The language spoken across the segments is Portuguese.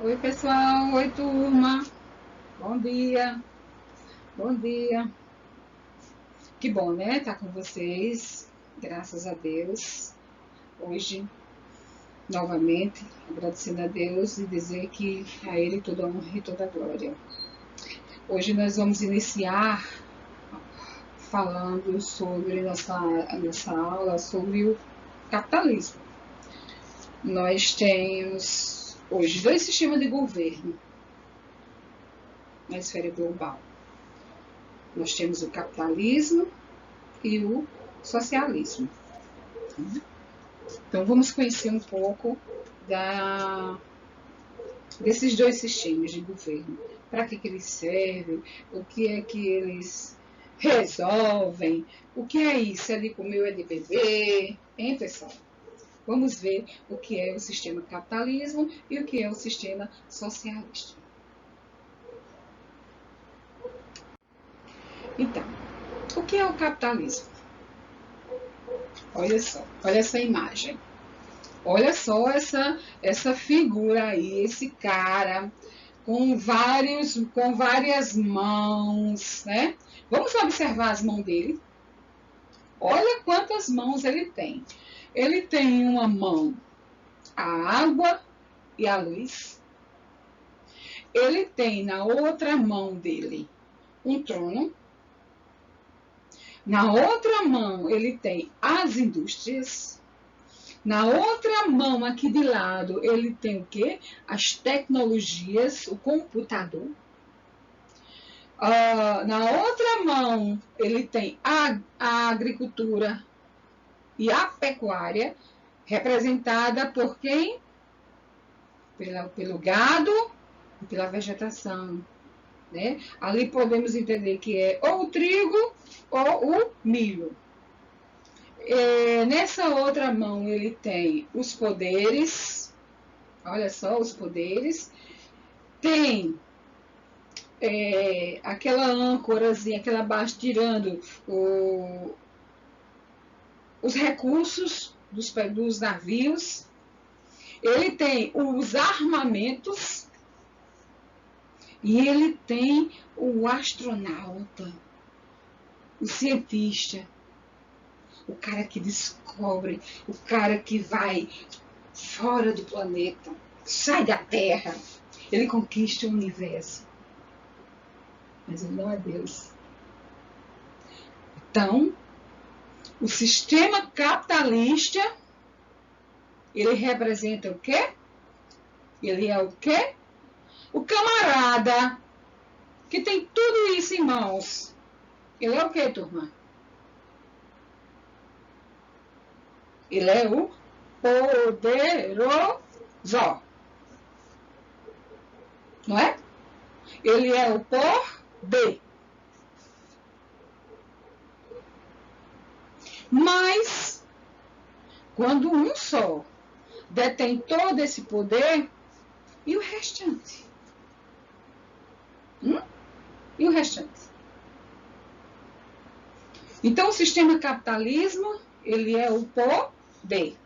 Oi, pessoal. Oi, turma. Bom dia. Bom dia. Que bom, né? Estar com vocês. Graças a Deus. Hoje, novamente, agradecendo a Deus e dizer que a Ele toda a honra e toda a glória. Hoje nós vamos iniciar falando sobre nossa aula sobre o capitalismo. Nós temos hoje dois sistemas de governo na esfera global. Nós temos o capitalismo e o socialismo. Então vamos conhecer um pouco desses dois sistemas de governo. Para que eles servem, o que é que eles resolvem, o que é isso, é de comer ou é de beber, hein, pessoal? Vamos ver o que é o sistema capitalismo e o que é o sistema socialista. Então, o que é o capitalismo? Olha só, olha essa imagem. Olha só essa figura aí, esse cara com várias mãos, né? Vamos observar as mãos dele. Olha quantas mãos ele tem. Ele tem uma mão a água e a luz. Ele tem na outra mão dele um trono. Na outra mão ele tem as indústrias. Na outra mão, aqui de lado, ele tem o quê? As tecnologias, o computador. Na outra mão, ele tem a agricultura e a pecuária, representada por quem? Pelo gado e pela vegetação. Né? Ali podemos entender que é ou o trigo ou o milho. Nessa outra mão ele tem os poderes, olha só os poderes, tem aquela âncorazinha, aquela base tirando os recursos dos navios, ele tem os armamentos e ele tem o astronauta, o cientista, o cara que descobre, o cara que vai fora do planeta, sai da Terra, ele conquista o universo. Mas ele não é Deus. Então, o sistema capitalista, ele representa o quê? Ele é o quê? O camarada que tem tudo isso em mãos. Ele é o quê, turma? Ele é o poderoso. Não é? Ele é o poder. Mas, quando um só detém todo esse poder, e o restante? E o restante? Então, o sistema capitalismo, ele é o poder.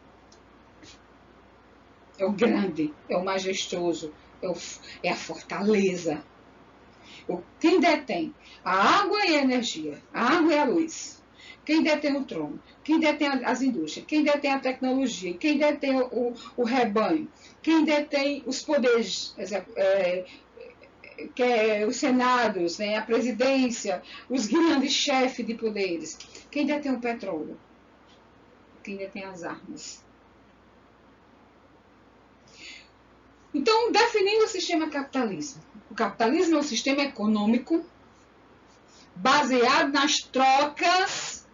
É o grande, é o majestoso, é a fortaleza. Quem detém a água e a energia, a água e a luz, quem detém o trono, quem detém as indústrias, quem detém a tecnologia, quem detém o rebanho, quem detém os poderes, que é os senados, né, a presidência, os grandes chefes de poderes, quem detém o petróleo, quem detém as armas. Então, definindo o sistema capitalismo. O capitalismo é um sistema econômico baseado nas trocas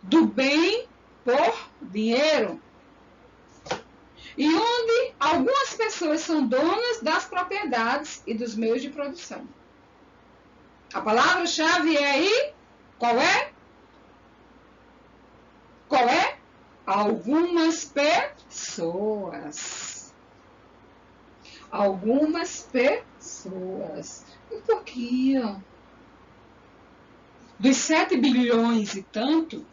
do bem por dinheiro. E onde algumas pessoas são donas das propriedades e dos meios de produção. A palavra-chave é aí, qual é? Qual é? Algumas pessoas. Algumas pessoas. Um pouquinho. Dos 7 bilhões e tanto,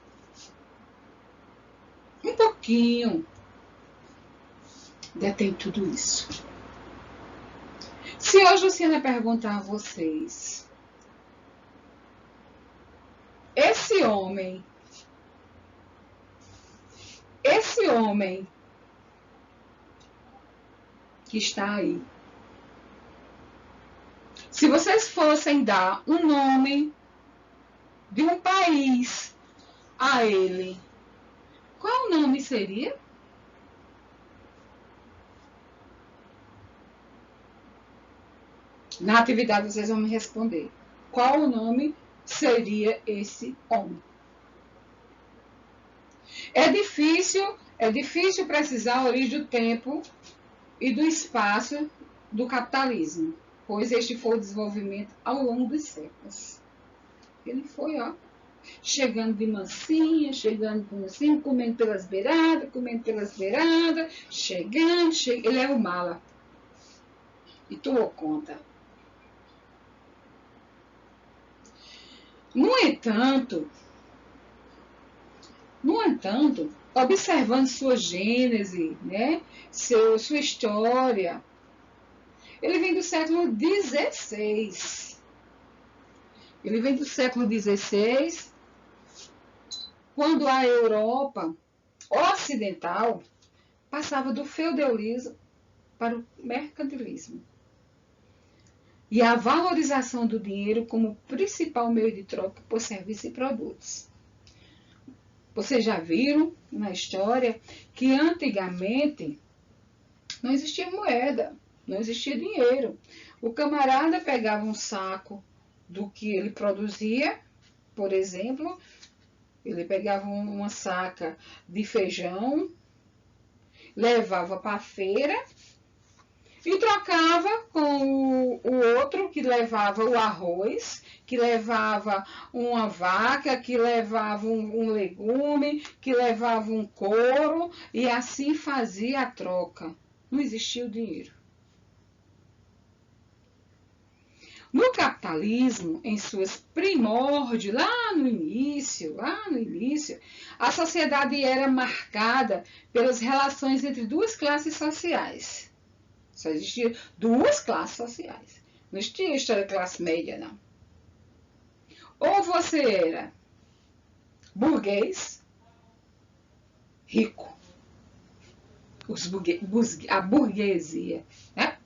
um pouquinho. detém tudo isso. Se hoje Luciana perguntar a vocês, esse homem que está aí, se vocês fossem dar um nome de um país a ele, qual nome seria? Na atividade vocês vão me responder. Qual o nome seria esse homem? É difícil precisar a origem do tempo e do espaço do capitalismo, pois este foi o desenvolvimento ao longo dos séculos. Ele foi, chegando de mansinho, comendo pelas beiradas, chegando, ele é o mala. E tomou conta. No entanto, observando sua gênese, né, sua história, ele vem do século XVI. Ele vem do século XVI, quando a Europa ocidental passava do feudalismo para o mercantilismo. E a valorização do dinheiro como principal meio de troca por serviços e produtos. Vocês já viram na história que antigamente não existia moeda, não existia dinheiro. O camarada pegava um saco do que ele produzia, por exemplo, ele pegava uma saca de feijão, levava para a feira e trocava com o outro que levava o arroz, que levava uma vaca, que levava um legume, que levava um couro, e assim fazia a troca. Não existia o dinheiro. No capitalismo, em suas primórdios, lá no início, a sociedade era marcada pelas relações entre duas classes sociais. Só existiam duas classes sociais. Não existia a história de classe média, não. Ou você era burguês, rico, a burguesia, né?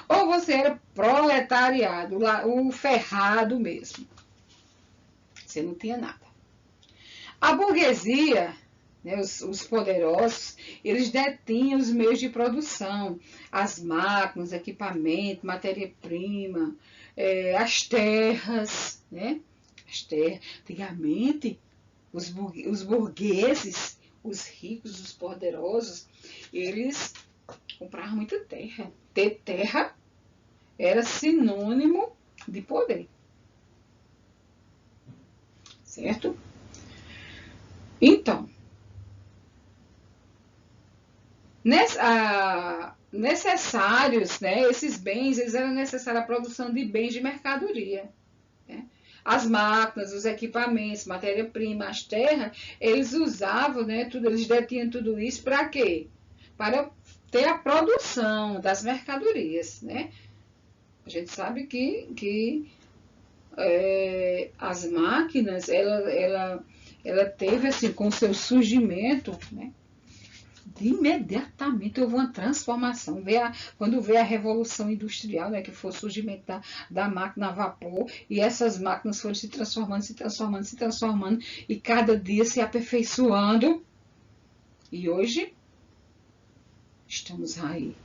Ou você era proletariado, o ferrado mesmo. Você não tinha nada. A burguesia, né, os poderosos, eles detinham os meios de produção, as máquinas, equipamento, matéria-prima, as terras, né? As terras. Antigamente, os burgueses, os ricos, os poderosos, eles compravam muita terra. Ter terra era sinônimo de poder. Certo? Então, necessários, né, esses bens, eles eram necessários à produção de bens de mercadoria. Né? As máquinas, os equipamentos, matéria-prima, as terras, eles usavam, né, eles detinham tudo isso para quê? Para ter a produção das mercadorias. Né? A gente sabe que as máquinas, ela teve, assim, com o seu surgimento, né, imediatamente houve uma transformação. Quando veio a Revolução Industrial, né, que foi o surgimento da máquina a vapor, e essas máquinas foram se transformando, e cada dia se aperfeiçoando. E hoje, estamos aí.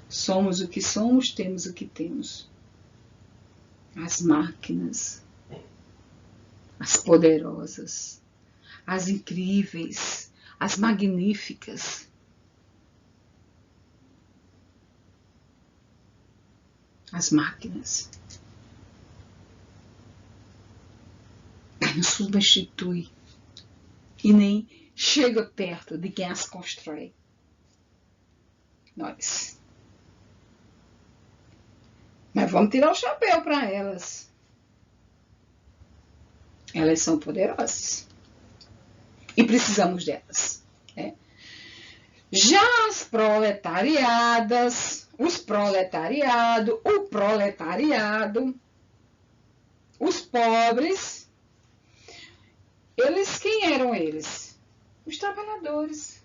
Somos o que somos, temos o que temos. As máquinas, as poderosas, as incríveis, as magníficas. As máquinas. Não substitui e nem chega perto de quem as constrói. Nós. Mas vamos tirar o chapéu para elas. Elas são poderosas. E precisamos delas. Né? Já as proletariadas, os proletariado, o proletariado, os pobres, eles, quem eram eles? Os trabalhadores.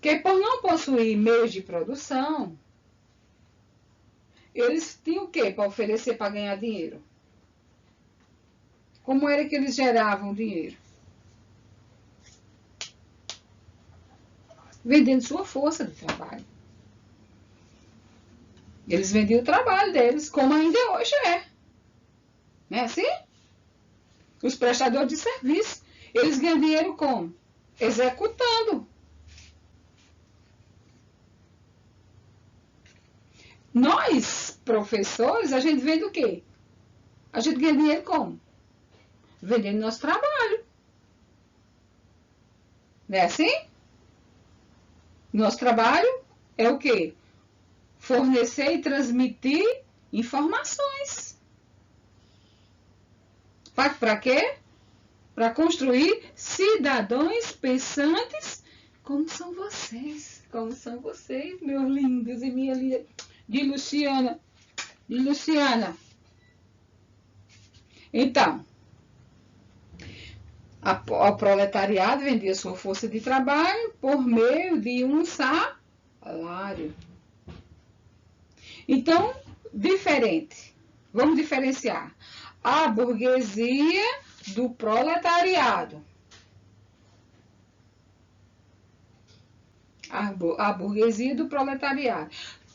Que por não possuir meios de produção, eles tinham o quê para oferecer para ganhar dinheiro? Como era que eles geravam dinheiro? Vendendo sua força de trabalho. Eles vendiam o trabalho deles, como ainda hoje é. Não é assim? Os prestadores de serviço, eles ganham dinheiro como? Executando. Nós, professores, a gente vende o quê? A gente ganha dinheiro como? Vendendo nosso trabalho. Não é assim? Nosso trabalho é o quê? Fornecer e transmitir informações. Para quê? Para construir cidadãos pensantes como são vocês. Como são vocês, meus lindos e minha linda. De Luciana. Então, o proletariado vendia sua força de trabalho por meio de um salário. Então, diferente. Vamos diferenciar a burguesia do proletariado. A burguesia do proletariado.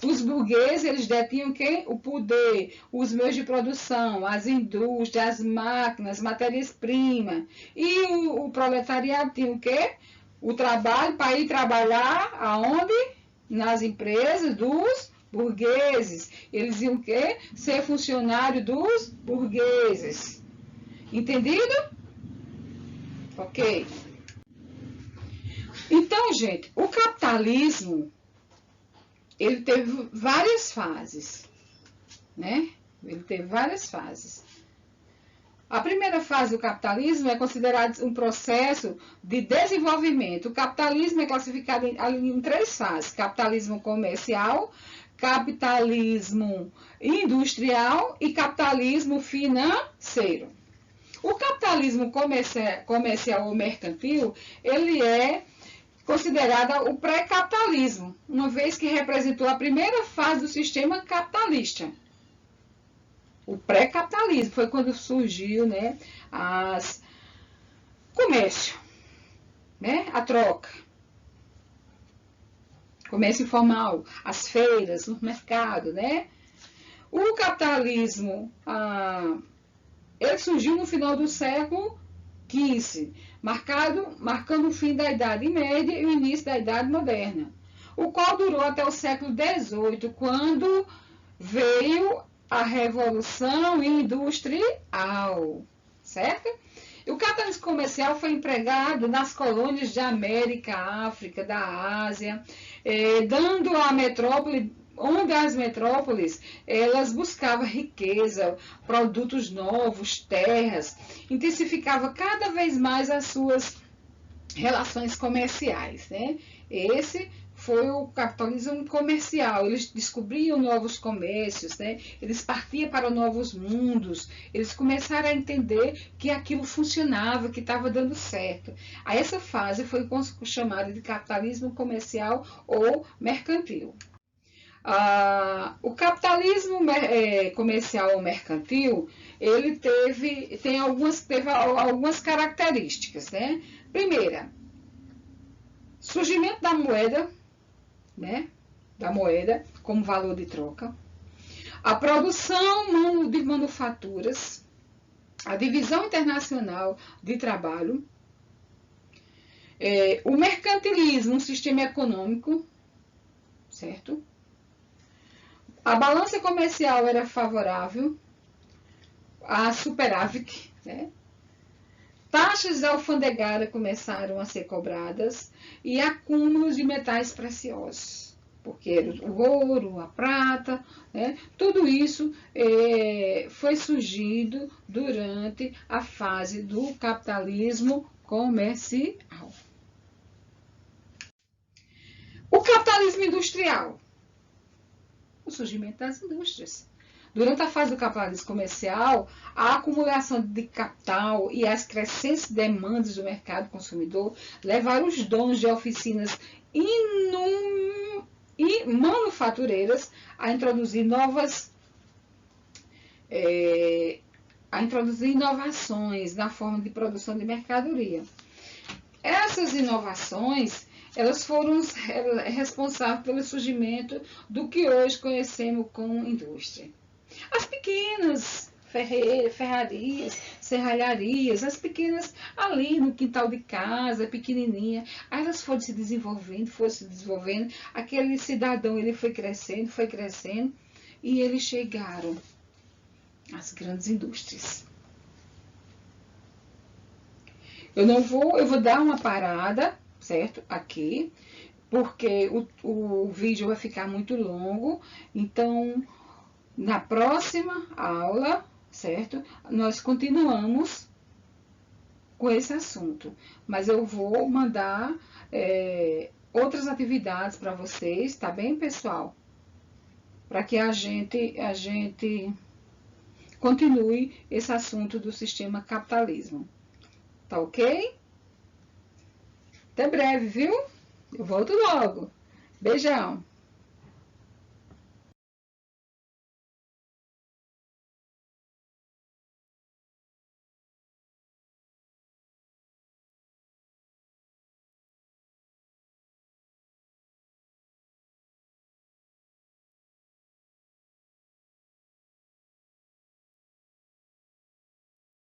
Os burgueses, eles detinham o quê? O poder, os meios de produção, as indústrias, as máquinas, matérias-primas. E o proletariado tinha o quê? O trabalho para ir trabalhar aonde? Nas empresas dos burgueses. Eles iam o quê? Ser funcionário dos burgueses. Entendido? Ok. Então, gente, o capitalismo, ele teve várias fases, né? Ele teve várias fases. A primeira fase do capitalismo é considerada um processo de desenvolvimento. O capitalismo é classificado em três fases: capitalismo comercial, capitalismo industrial e capitalismo financeiro. O capitalismo comercial ou mercantil, ele é considerada o pré-capitalismo, uma vez que representou a primeira fase do sistema capitalista. O pré-capitalismo foi quando surgiu, né, comércio, né, a troca, comércio informal, as feiras, o mercado, né. O capitalismo, ele surgiu no final do século XV, marcando o fim da Idade Média e o início da Idade Moderna, o qual durou até o século XVIII, quando veio a Revolução Industrial, certo? E o capitalismo comercial foi empregado nas colônias de América, África, da Ásia, dando à metrópole, onde as metrópoles, elas buscavam riqueza, produtos novos, terras, intensificava cada vez mais as suas relações comerciais, né? Esse foi o capitalismo comercial. Eles descobriam novos comércios, né? Eles partiam para novos mundos, eles começaram a entender que aquilo funcionava, que estava dando certo. A essa fase foi chamada de capitalismo comercial ou mercantil. O capitalismo comercial ou mercantil, ele teve algumas características, né? Primeira, surgimento da moeda, né? Da moeda como valor de troca, a produção de manufaturas, a divisão internacional de trabalho, o mercantilismo, um sistema econômico, certo? A balança comercial era favorável, a superávit, né? Taxas alfandegárias começaram a ser cobradas e acúmulos de metais preciosos, porque era o ouro, a prata, né? Tudo isso foi surgindo durante a fase do capitalismo comercial. capitalismo industrial. O surgimento das indústrias. Durante a fase do capitalismo comercial, a acumulação de capital e as crescentes demandas do mercado consumidor levaram os donos de oficinas e manufatureiras a introduzir inovações na forma de produção de mercadoria. Essas inovações, elas foram responsáveis pelo surgimento do que hoje conhecemos como indústria. As pequenas ferrarias, serralharias, as pequenas ali no quintal de casa, pequenininha, elas foram se desenvolvendo, aquele cidadão ele foi crescendo, e eles chegaram às grandes indústrias. Eu vou dar uma parada, certo? Aqui, porque o vídeo vai ficar muito longo, então na próxima aula, certo? Nós continuamos com esse assunto, mas eu vou mandar outras atividades para vocês, tá bem, pessoal? Para que a gente continue esse assunto do sistema capitalismo. Tá ok? Até breve, viu? Eu volto logo. Beijão!